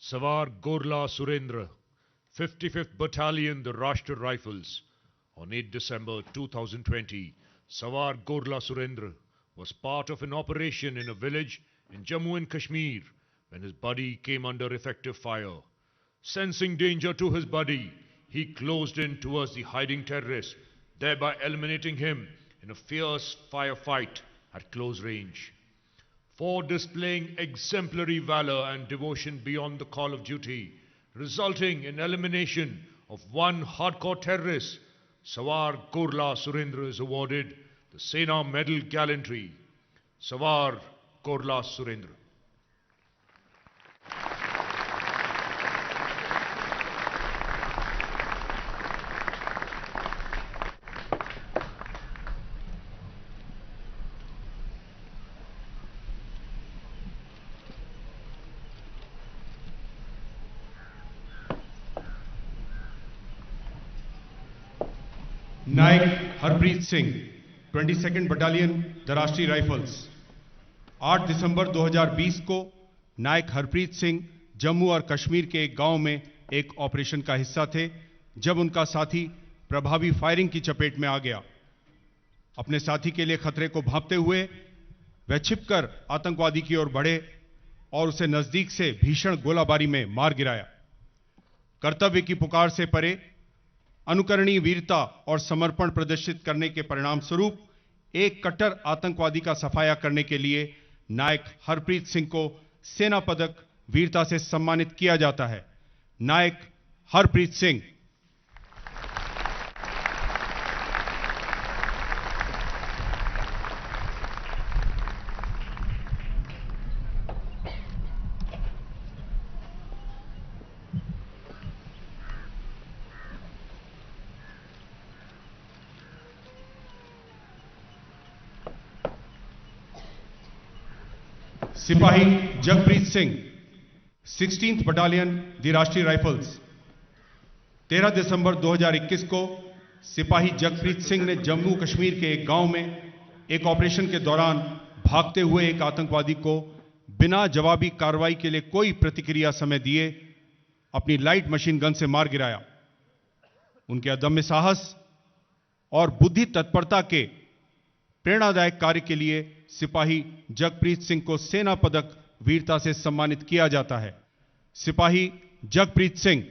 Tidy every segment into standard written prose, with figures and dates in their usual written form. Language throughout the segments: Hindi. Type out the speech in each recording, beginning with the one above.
Sawar Gorla Surendra, 55th Battalion, the Rashtra Rifles. On 8 December 2020, Sawar Gorla Surendra was part of an operation in a village in Jammu and Kashmir when his buddy came under effective fire. Sensing danger to his buddy, he closed in towards the hiding terrorist, thereby eliminating him in a fierce firefight at close range. For displaying exemplary valor and devotion beyond the call of duty, resulting in elimination of one hardcore terrorist, Sawar Gorla Surendra is awarded the Sena Medal Gallantry. Sawar Gorla Surendra. Naik Harpreet Singh, 22nd battalion the Rashtriya Rifles. 8 दिसंबर 2020 को नायक हरप्रीत सिंह जम्मू और कश्मीर के एक गांव में एक ऑपरेशन का हिस्सा थे जब उनका साथी प्रभावी फायरिंग की चपेट में आ गया। अपने साथी के लिए खतरे को भांपते हुए वह छिपकर आतंकवादी की ओर बढ़े और उसे नजदीक से भीषण गोलाबारी में मार गिराया। कर्तव्य की पुकार से परे अनुकरणीय वीरता और समर्पण प्रदर्शित करने के परिणाम स्वरूप एक कट्टर आतंकवादी का सफाया करने के लिए नायक हरप्रीत सिंह को सेना पदक वीरता से सम्मानित किया जाता है। नायक हरप्रीत सिंह। सिपाही Jagpreet Singh, 16th battalion the Rashtriya rifles. 13 दिसंबर 2021 को सिपाही जगप्रीत सिंह ने जम्मू कश्मीर के एक गांव में एक ऑपरेशन के दौरान भागते हुए एक आतंकवादी को बिना जवाबी कार्रवाई के लिए कोई प्रतिक्रिया समय दिए अपनी लाइट मशीन गन से मार गिराया। उनके अदम्य साहस और बुद्धि तत्परता के प्रेरणादायक कार्य के लिए सिपाही जगप्रीत सिंह को सेना पदक वीरता से सम्मानित किया जाता है। सिपाही Jagpreet Singh.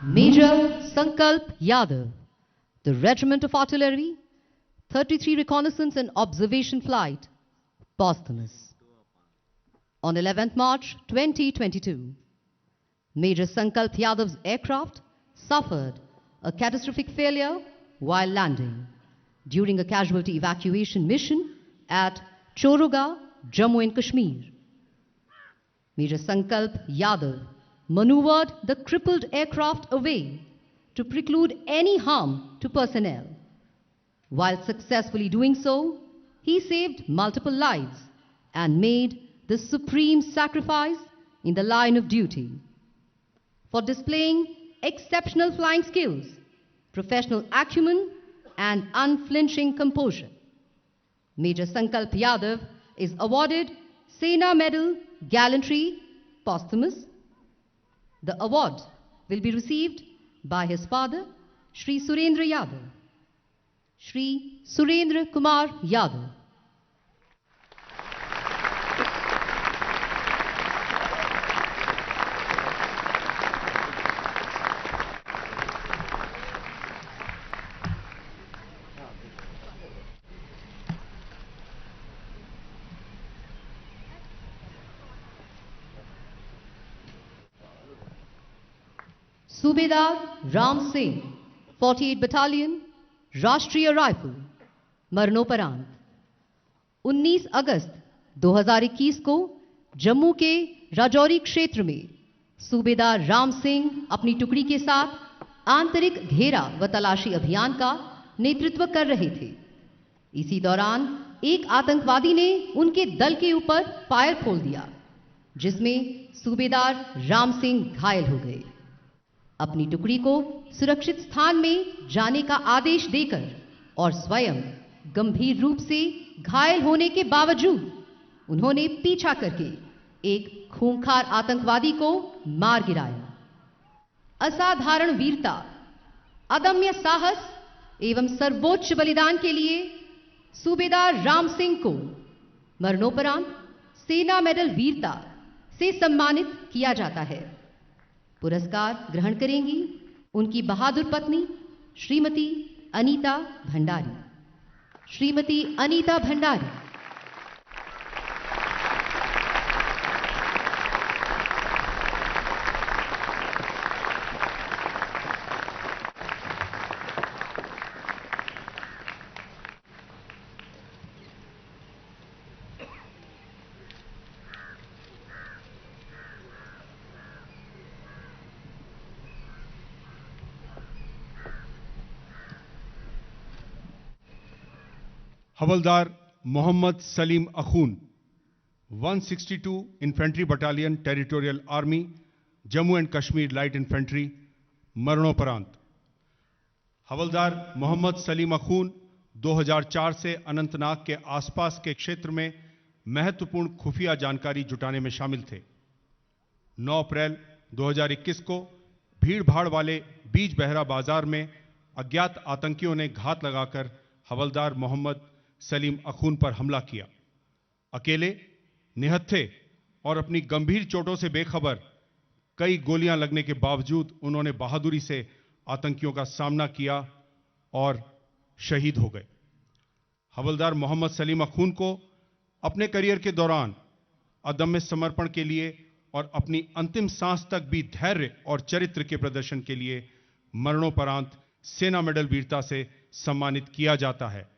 Major Sankalp Yadav, the Regiment of Artillery, 33 Reconnaissance and Observation Flight, posthumous. On 11th March 2022, Major Sankalp Yadav's aircraft suffered a catastrophic failure while landing during a casualty evacuation mission at Choruga, Jammu and Kashmir. Major Sankalp Yadav maneuvered the crippled aircraft away to preclude any harm to personnel. While successfully doing so, he saved multiple lives and made the supreme sacrifice in the line of duty. For displaying exceptional flying skills, professional acumen, and unflinching composure, Major Sankalp Yadav is awarded Sena Medal Gallantry, posthumous. The award will be received by his father, Shri Surendra Yadav. Shri Surendra Kumar Yadav. सूबेदार राम सिंह, 48 बटालियन, राष्ट्रीय राइफल, मरणोपरांत। 19 अगस्त 2021 को जम्मू के राजौरी क्षेत्र में सूबेदार राम सिंह अपनी टुकड़ी के साथ आंतरिक घेरा व तलाशी अभियान का नेतृत्व कर रहे थे। इसी दौरान एक आतंकवादी ने उनके दल के ऊपर फायर खोल दिया, जिसमें सूबेदार राम सिंह घायल हो गए। अपनी टुकड़ी को सुरक्षित स्थान में जाने का आदेश देकर और स्वयं गंभीर रूप से घायल होने के बावजूद उन्होंने पीछा करके एक खूंखार आतंकवादी को मार गिराया। असाधारण वीरता, अदम्य साहस एवं सर्वोच्च बलिदान के लिए सूबेदार राम सिंह को मरणोपरांत सेना मेडल वीरता से सम्मानित किया जाता है। पुरस्कार ग्रहण करेंगी उनकी बहादुर पत्नी श्रीमती अनीता भंडारी। श्रीमती अनीता भंडारी। हवलदार Mohammad Salim Akhoon, 162 infantry battalion territorial army, Jammu and Kashmir light infantry, मरणोपरांत। हवलदार मोहम्मद सलीम अखून 2004 से अनंतनाग के आसपास के क्षेत्र में महत्वपूर्ण खुफिया जानकारी जुटाने में शामिल थे। 9 अप्रैल 2021 को भीड़-भाड़ वाले बीज बहरा बाजार में अज्ञात आतंकियों ने घात लगाकर हवलदार मोहम्मद सलीम अखून पर हमला किया। अकेले, निहत्थे और अपनी गंभीर चोटों से बेखबर कई गोलियां लगने के बावजूद उन्होंने बहादुरी से आतंकियों का सामना किया और शहीद हो गए। हवलदार मोहम्मद सलीम अखून को अपने करियर के दौरान अदम्य समर्पण के लिए और अपनी अंतिम सांस तक भी धैर्य और चरित्र के प्रदर्शन के लिए मरणोपरांत सेना मेडल वीरता से सम्मानित किया जाता है।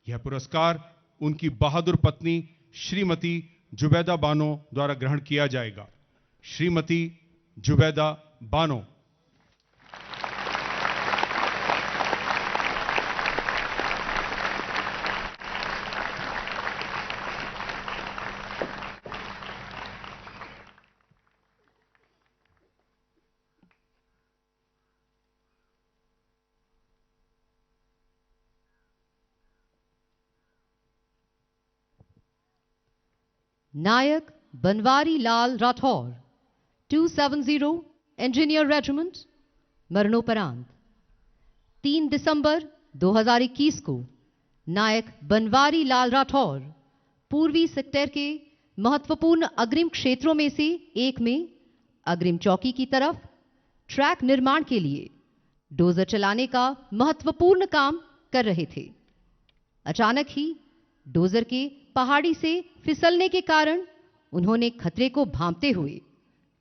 यह पुरस्कार उनकी बहादुर पत्नी श्रीमती जुबैदा बानो द्वारा ग्रहण किया जाएगा। श्रीमती जुबैदा बानो। नायक बनवारी लाल राठौर, 270 इंजीनियर रेजिमेंट, मरणोपरांत। 3 दिसंबर 2021 को नायक बनवारी लाल राठौर पूर्वी सेक्टर के महत्वपूर्ण अग्रिम क्षेत्रों में से एक में अग्रिम चौकी की तरफ ट्रैक निर्माण के लिए डोजर चलाने का महत्वपूर्ण काम कर रहे थे। अचानक ही डोजर के पहाड़ी से फिसलने के कारण उन्होंने खतरे को भांपते हुए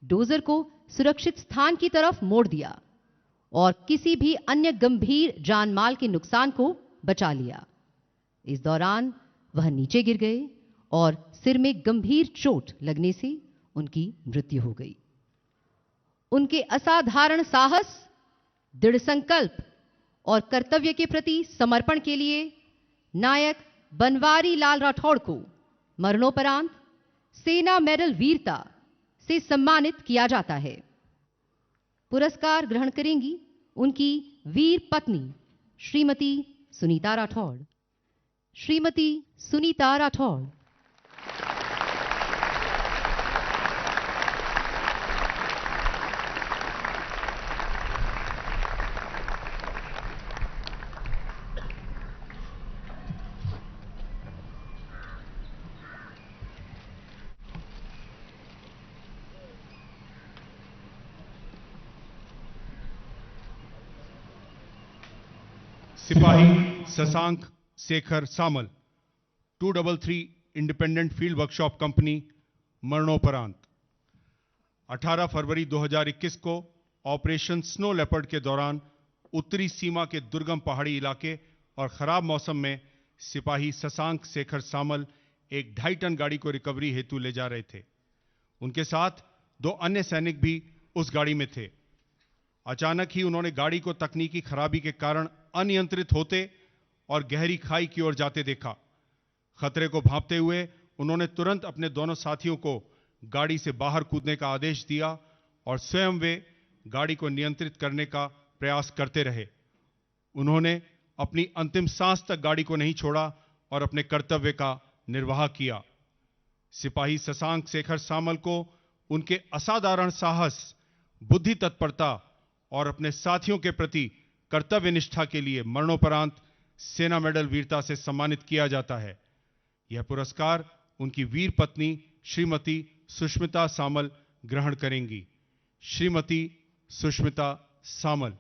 डोजर को सुरक्षित स्थान की तरफ मोड़ दिया और किसी भी अन्य गंभीर जानमाल के नुकसान को बचा लिया। इस दौरान वह नीचे गिर गए और सिर में गंभीर चोट लगने से उनकी मृत्यु हो गई। उनके असाधारण साहस, दृढ़ संकल्प और कर्तव्य के प्रति समर्पण के लिए नायक बनवारी लाल राठौड़ को मरणोपरांत सेना मेडल वीरता से सम्मानित किया जाता है। पुरस्कार ग्रहण करेंगी उनकी वीर पत्नी श्रीमती सुनीता राठौड़। श्रीमती सुनीता राठौड़। सिपाही शशांक शेखर सामल, 233 इंडिपेंडेंट फील्ड वर्कशॉप कंपनी, मरणोपरांत। 18 फरवरी 2021 को ऑपरेशन स्नो लेपर्ड के दौरान उत्तरी सीमा के दुर्गम पहाड़ी इलाके और खराब मौसम में सिपाही शशांक शेखर सामल एक 2.5 टन गाड़ी को रिकवरी हेतु ले जा रहे थे। उनके साथ 2 अन्य सैनिक भी उस गाड़ी में थे। अचानक ही उन्होंने गाड़ी को तकनीकी खराबी के कारण अनियंत्रित होते और गहरी खाई की ओर जाते देखा। खतरे को भांपते हुए उन्होंने तुरंत अपने दोनों साथियों को गाड़ी से बाहर कूदने का आदेश दिया और स्वयं वे गाड़ी को नियंत्रित करने का प्रयास करते रहे। उन्होंने अपनी अंतिम सांस तक गाड़ी को नहीं छोड़ा और अपने कर्तव्य का निर्वाह किया। सिपाही शशांक शेखर सामल को उनके असाधारण साहस, बुद्धि तत्परता और अपने साथियों के प्रति कर्तव्य निष्ठा के लिए मरणोपरांत सेना मेडल वीरता से सम्मानित किया जाता है। यह पुरस्कार उनकी वीर पत्नी श्रीमती सुष्मिता सामल ग्रहण करेंगी। श्रीमती सुष्मिता सामल।